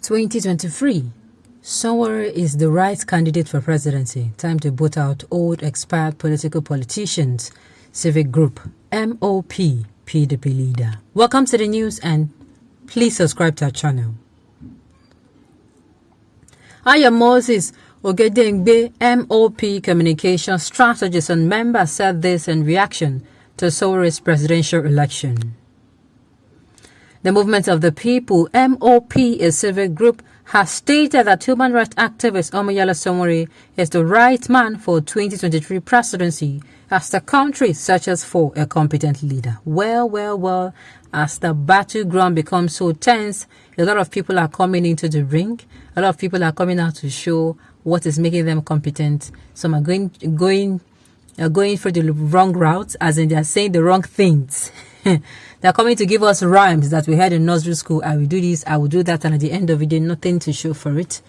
2023. Sowore is the right candidate for presidency. Time to boot out old expired politicians. Civic group MOP PDP leader. Welcome to the news and please subscribe to our channel. I am Moses Ogedengbe, MOP communication strategist and member, said this in reaction to Sowore's presidential election. The Movement of the People, MOP, a civic group, has stated that human rights activist Omoyele Sowore is the right man for 2023 presidency as the country searches for a competent leader. Well, as the battleground becomes so tense, a lot of people are coming into the ring. A lot of people are coming out to show what is making them competent. Some are going for the wrong route, as in they are saying the wrong things. They're coming to give us rhymes that we had in nursery school. I will do this, I will do that, and at the end of the day, nothing to show for it.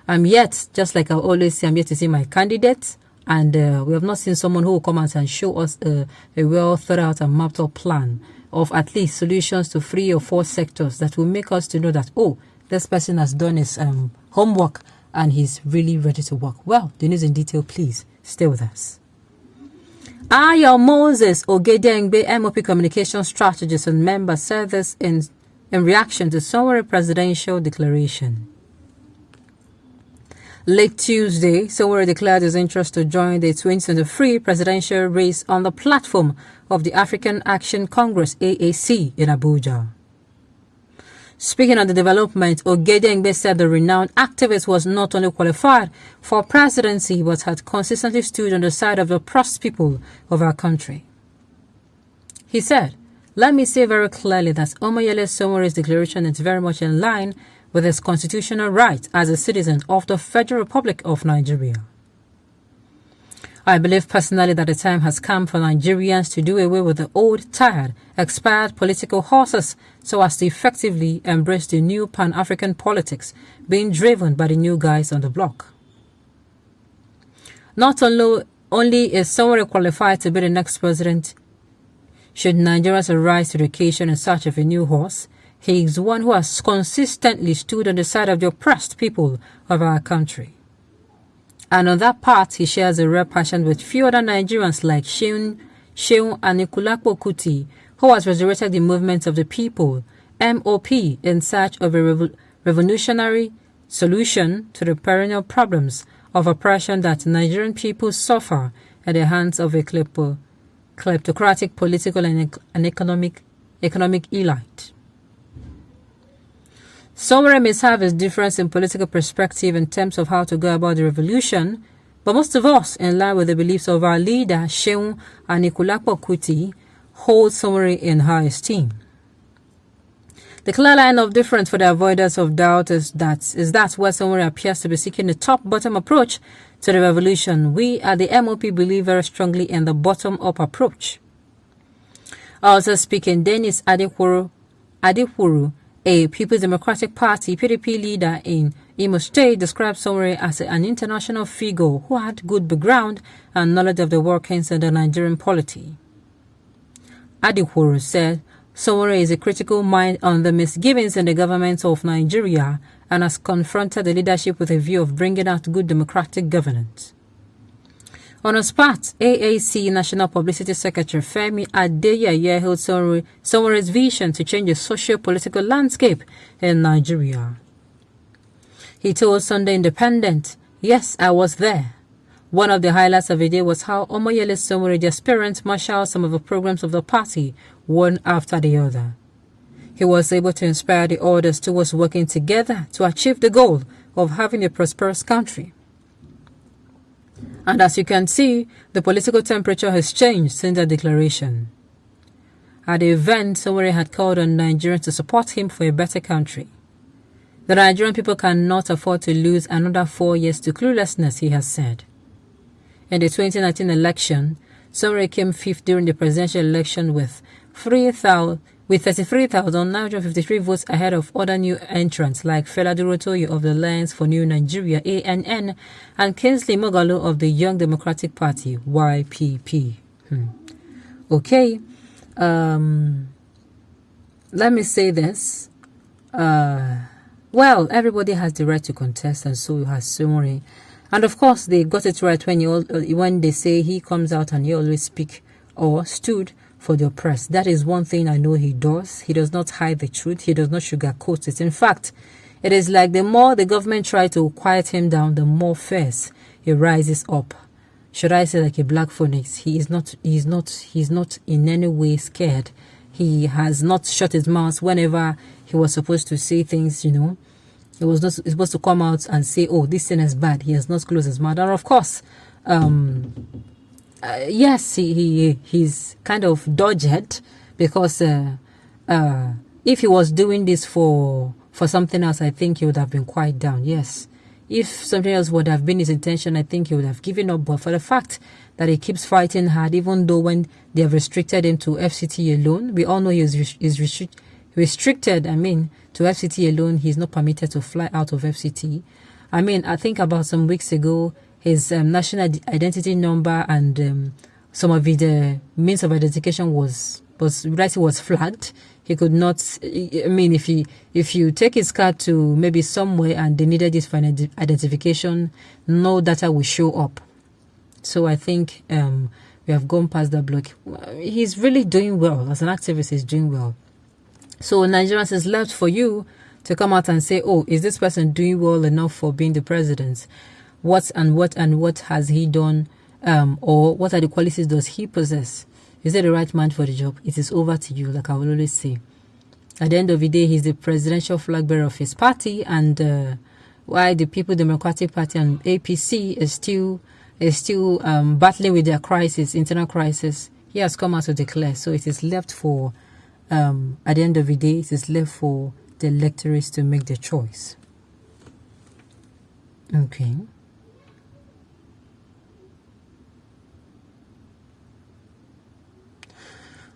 I'm yet, just like I always say, I'm yet to see my candidate, and we have not seen someone who will come out and show us a well thought out and mapped up plan of at least solutions to 3 or 4 sectors that will make us to know that, oh, this person has done his homework and he's really ready to work. Well, the news in detail, please stay with us. I am Moses Ogedengbe, MOP communication strategist and member, said this in reaction to Sowore presidential declaration. Late Tuesday, Sowore declared his interest to join the 2023 presidential race on the platform of the African Action Congress AAC in Abuja. Speaking on the development, Ogedengbe said the renowned activist was not only qualified for presidency but had consistently stood on the side of the oppressed people of our country. He said, "Let me say very clearly that Omoyele Sowore's declaration is very much in line with his constitutional right as a citizen of the Federal Republic of Nigeria. I believe personally that the time has come for Nigerians to do away with the old, tired, expired political horses so as to effectively embrace the new Pan-African politics being driven by the new guys on the block. Not only is Sowore qualified to be the next president, should Nigerians arise to the occasion in search of a new horse, he is one who has consistently stood on the side of the oppressed people of our country. And on that part, he shares a rare passion with few other Nigerians like Sheun Anikulapo Kuti, who has resurrected the movement of the people, MOP, in search of a revolutionary solution to the perennial problems of oppression that Nigerian people suffer at the hands of a kleptocratic political and economic elite. Sowore may have his difference in political perspective in terms of how to go about the revolution, but most of us, in line with the beliefs of our leader, Sheun Anikulapo Kuti, hold Sowore in high esteem. The clear line of difference for the avoidance of doubt is that where Sowore appears to be seeking a top-bottom approach to the revolution. We at the MOP believe very strongly in the bottom-up approach." Also speaking, Dennis Adewuru, a People's Democratic Party (PDP) leader in Imo State, described Sowore as an international figure who had good background and knowledge of the workings of the Nigerian polity. Adewuru said Sowore is a critical mind on the misgivings in the government of Nigeria and has confronted the leadership with a view of bringing out good democratic governance. On his part, AAC National Publicity Secretary Femi Adeyeye held Sowore's vision to change the socio-political landscape in Nigeria. He told Sunday Independent, "Yes, I was there. One of the highlights of the day was how Omoyele Sowore, the aspirant, marshaled some of the programs of the party, one after the other. He was able to inspire the others towards working together to achieve the goal of having a prosperous country. And as you can see, the political temperature has changed since the declaration." At the event, Sowore had called on Nigerians to support him for a better country. The Nigerian people cannot afford to lose another 4 years to cluelessness, he has said. In the 2019 election, Sowore came 5th during the presidential election with 33,953 votes ahead of other new entrants like Fela Durotoye of the Alliance for New Nigeria (ANN) and Kingsley Moghalu of the Young Democratic Party (YPP). Okay, let me say this. Well, everybody has the right to contest, and so has Sowore. And of course, they got it right when they say he comes out and he always speak or stood for the oppressed. That is one thing I know he does. He does not hide the truth. He does not sugarcoat it. In fact, it is like the more the government try to quiet him down, the more fierce he rises up. Should I say like a black phoenix? He's not in any way scared. He has not shut his mouth whenever he was supposed to say things, you know. He was not supposed to come out and say, oh, this thing is bad. He has not closed his mouth. And of course, yes, he's kind of dodged because if he was doing this for something else, I think he would have been quiet down. Yes. If something else would have been his intention, I think he would have given up. But for the fact that he keeps fighting hard, even though when they have restricted him to FCT alone, we all know he is restricted, to FCT alone. He's not permitted to fly out of FCT. I think about some weeks ago, his national identity number and some of the means of identification was flagged. He could not, if you take his card to maybe somewhere and they needed this for identification, no data will show up. So I think we have gone past that block. He's really doing well. As an activist, he's doing well. So Nigerians, is left for you to come out and say, oh, is this person doing well enough for being the president? What has he done? Or what are the qualities does he possess? Is he the right man for the job? It is over to you, like I will always say. At the end of the day, he's the presidential flag bearer of his party, and while the People Democratic Party and APC is still battling with their internal crisis, he has come out to declare. So it is left for, at the end of the day, it is left for the electorates to make their choice. Okay.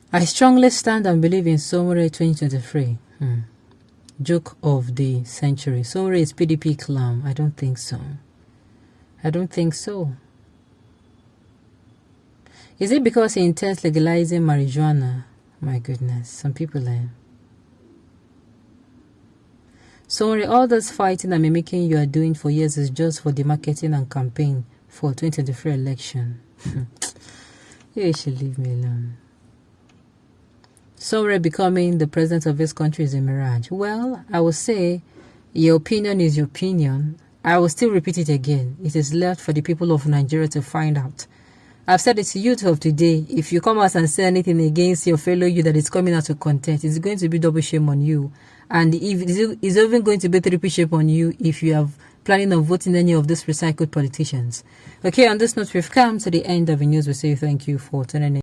I strongly stand and believe in Sowore 2023. Joke of the century. Sowore is PDP clown. I don't think so. Is it because he intends legalizing marijuana? My goodness, some people are. Sowore, all this fighting and mimicking you are doing for years is just for the marketing and campaign for 2023 election. You should leave me alone. Sowore becoming the president of this country is a mirage. Well, I will say your opinion is your opinion. I will still repeat it again. It is left for the people of Nigeria to find out. I've said it to you of today. If you come out and say anything against your fellow you that is coming out to contest, it's going to be double shame on you. And if it's even going to be triple shame on you if you have planning on voting any of these recycled politicians. Okay, on this note, we've come to the end of the news. We say thank you for tuning in.